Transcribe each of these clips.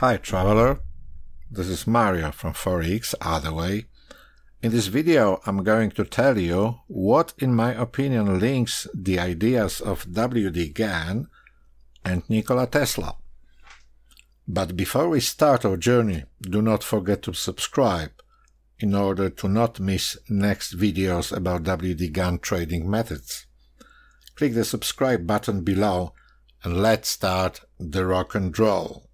Hi traveler, this is Mario from fxotherway. In this video I'm going to tell you what in my opinion links the ideas of WD Gann and Nikola Tesla. But before we start our journey, do not forget to subscribe in order to not miss next videos about WD Gann trading methods. Click the subscribe button below and let's start the rock and roll.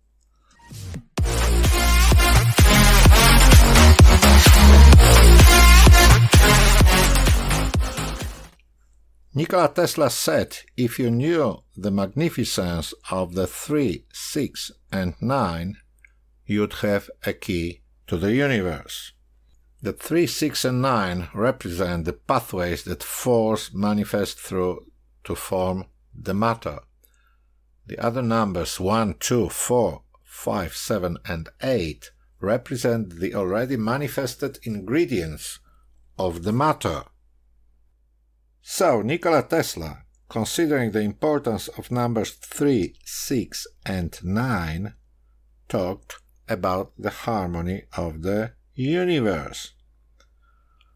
Nikola Tesla said if you knew the magnificence of the 3, 6 and 9, you'd have a key to the universe. The 3, 6 and 9 represent the pathways that force manifest through to form the matter. The other numbers 1, 2, 4, 5, 7 and 8 represent the already manifested ingredients of the matter. So Nikola Tesla, considering the importance of numbers 3, 6 and 9, talked about the harmony of the universe.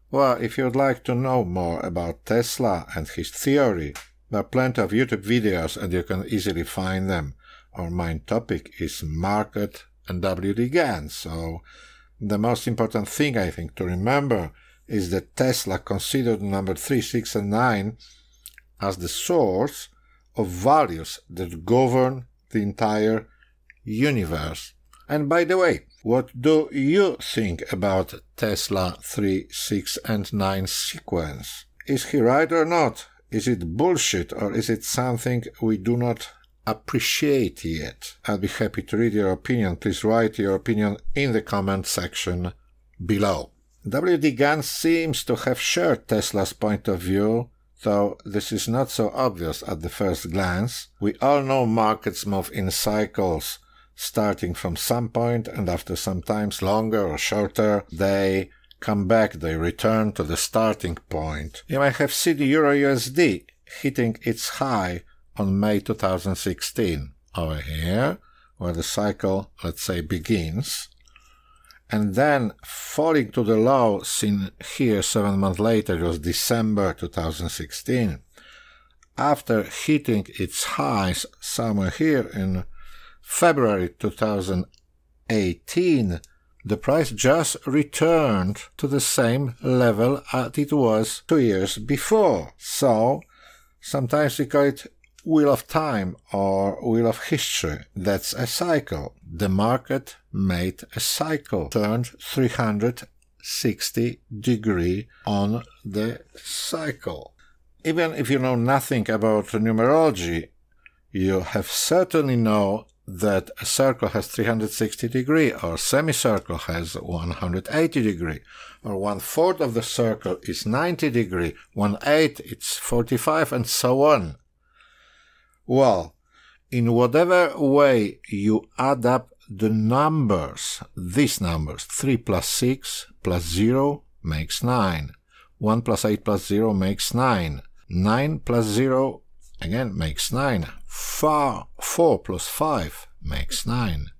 Well, if you'd like to know more about Tesla and his theory, there are plenty of YouTube videos and you can easily find them. Our main topic is market and WD Gann, so the most important thing I think to remember is that Tesla considered number 3, 6 and 9 as the source of values that govern the entire universe. And by the way, what do you think about Tesla 3, 6 and 9 sequence? Is he right or not? Is it bullshit or is it something we do not appreciate yet? I'll be happy to read your opinion. Please write your opinion in the comment section below. WD Gann seems to have shared Tesla's point of view, though this is not so obvious at the first glance. We all know markets move in cycles, starting from some point and after sometimes longer or shorter, they come back, they return to the starting point. You might have seen the Euro-USD hitting its high on May 2016, over here, where the cycle, let's say, begins, and then falling to the low seen here 7 months later. It was December 2016. After hitting its highs somewhere here in February 2018, the price just returned to the same level as it was 2 years before. So, sometimes we call it wheel of time or wheel of history. That's a cycle. The market made a cycle, turned 360 degrees on the cycle. Even if you know nothing about numerology, you have certainly know that a circle has 360 degrees, or semicircle has 180 degrees, or 1/4 of the circle is 90 degrees, 1/8 it's 45, and so on. Well, in whatever way you add up the numbers, these numbers, 3 plus 6 plus 0 makes 9, 1 plus 8 plus 0 makes 9, 9 plus 0 again makes 9, 4 plus 5 makes 9,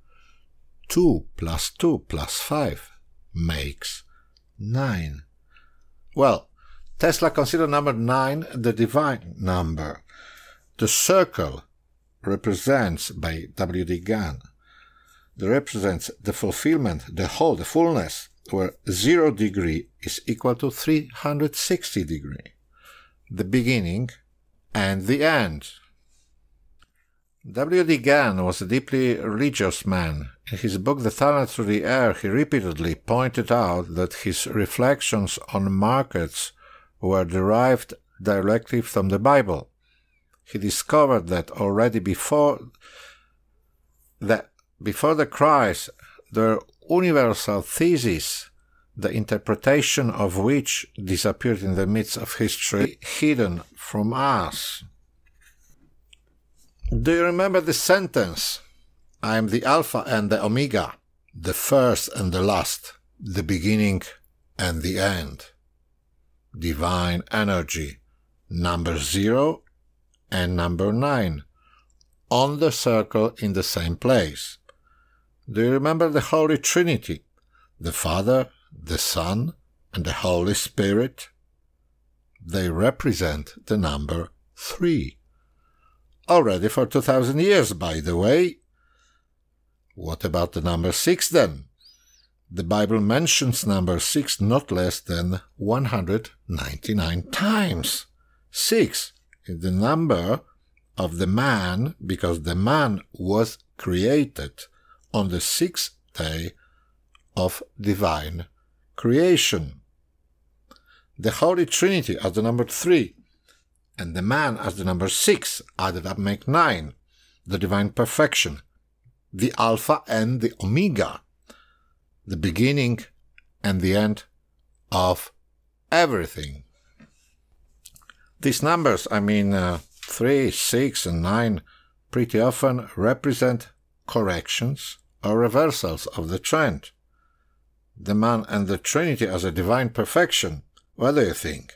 2 plus 2 plus 5 makes 9. Well, Tesla considered number 9 the divine number. The circle represents, by WD Gann, represents the fulfillment, the whole, the fullness, where 0 degree is equal to 360 degrees, the beginning and the end. WD Gann was a deeply religious man. In his book The Tunnel Through the Air, he repeatedly pointed out that his reflections on markets were derived directly from the Bible. He discovered that already before the Christ, the universal thesis, the interpretation of which disappeared in the midst of history, hidden from us. Do you remember the sentence? I am the Alpha and the Omega, the first and the last, the beginning and the end. Divine energy, number 0 and number 9, on the circle in the same place. Do you remember the Holy Trinity? The Father, the Son, and the Holy Spirit? They represent the number 3. Already for 2000 years, by the way. What about the number 6 then? The Bible mentions number 6 not less than 199 times. 6 is the number of the man, because the man was created on the 6th day of divine creation. The Holy Trinity as the number 3, and the man as the number 6, added up make 9, the divine perfection, the Alpha and the Omega, the beginning and the end of everything. These numbers, 3, 6, and 9, pretty often represent corrections or reversals of the trend. The man and the Trinity as a divine perfection, what do you think?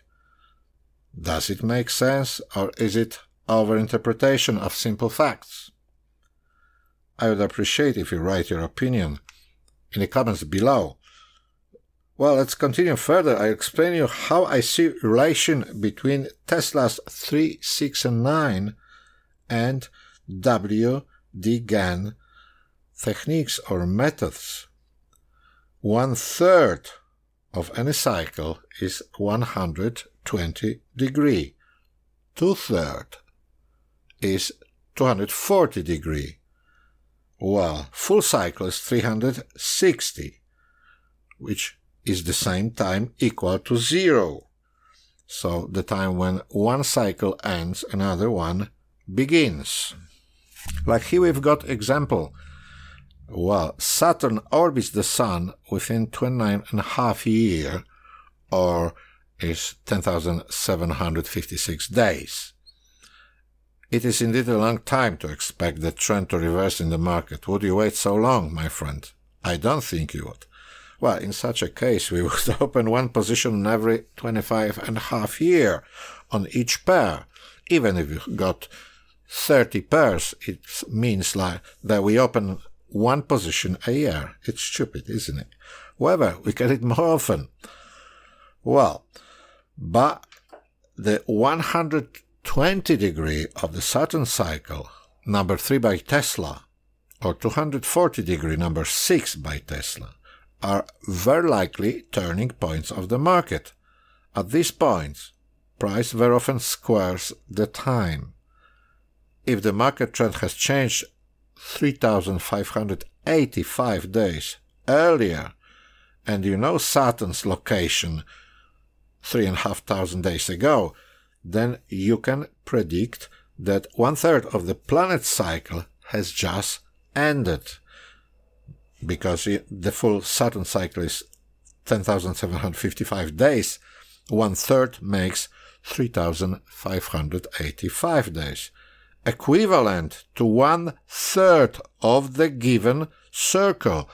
Does it make sense, or is it overinterpretation of simple facts? I would appreciate if you write your opinion in the comments below. Well, let's continue further. I'll explain you how I see relation between Tesla's 3, 6, and 9 and WD Gann techniques or methods. 1/3 of any cycle is 120 degrees. 2/3 is 240 degrees. Well, full cycle is 360, which is the same time equal to 0. So the time when one cycle ends, another one begins. Like here we've got example. Well, Saturn orbits the Sun within 29.5 years, or is 10,756 days. It is indeed a long time to expect the trend to reverse in the market. Would you wait so long, my friend? I don't think you would. Well, in such a case, we would open one position every 25.5 years on each pair. Even if you got 30 pairs, it means like that we open one position a year. It's stupid, isn't it? However, we get it more often. Well, but the 120 degree of the Saturn cycle, number 3 by Tesla, or 240 degree, number 6 by Tesla, are very likely turning points of the market. At these points, price very often squares the time. If the market trend has changed 3,585 days earlier, and you know Saturn's location 3,500 days ago, then you can predict that 1/3 of the planet's cycle has just ended. Because the full Saturn cycle is 10,755 days, 1/3 makes 3,585 days, equivalent to 1/3 of the given circle,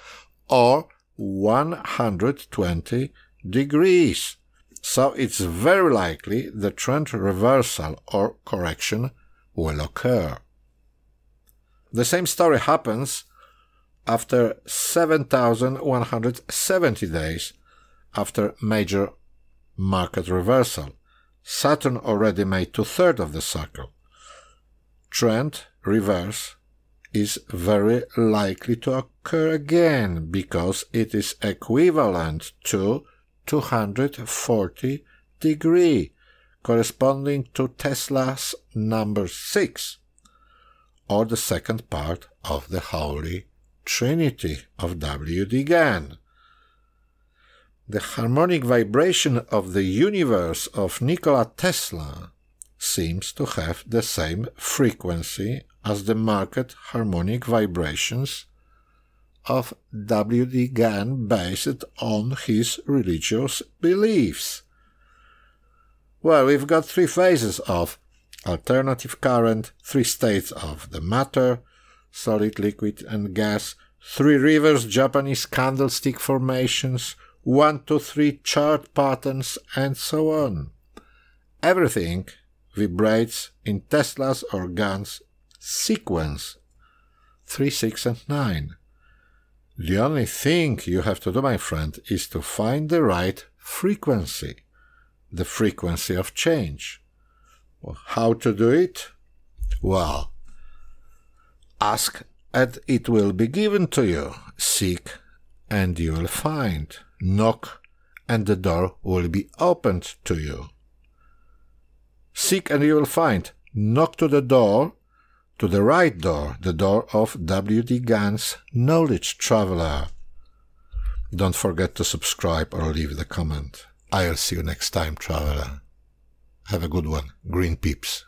or 120 degrees. So it's very likely the trend reversal or correction will occur. The same story happens after 7,170 days after major market reversal. Saturn already made 2/3 of the cycle. Trend reverse is very likely to occur again because it is equivalent to 240 degrees, corresponding to Tesla's number 6, or the second part of the Holy Trinity of WD Gann. The harmonic vibration of the universe of Nikola Tesla seems to have the same frequency as the market harmonic vibrations of WD Gann based on his religious beliefs. Well, we've got 3 phases of alternative current, 3 states of the matter, solid, liquid, and gas, 3 reverse Japanese candlestick formations, 1 to 3 chart patterns, and so on. Everything vibrates in Tesla's or Gann's sequence 3, 6, and 9. The only thing you have to do, my friend, is to find the right frequency, the frequency of change. Well, how to do it? Well, ask and it will be given to you. Seek and you will find. Knock and the door will be opened to you. Seek and you will find. Knock to the door, to the right door, the door of WD Gann's Knowledge Traveler. Don't forget to subscribe or leave the comment. I'll see you next time, traveler. Have a good one. Green peeps.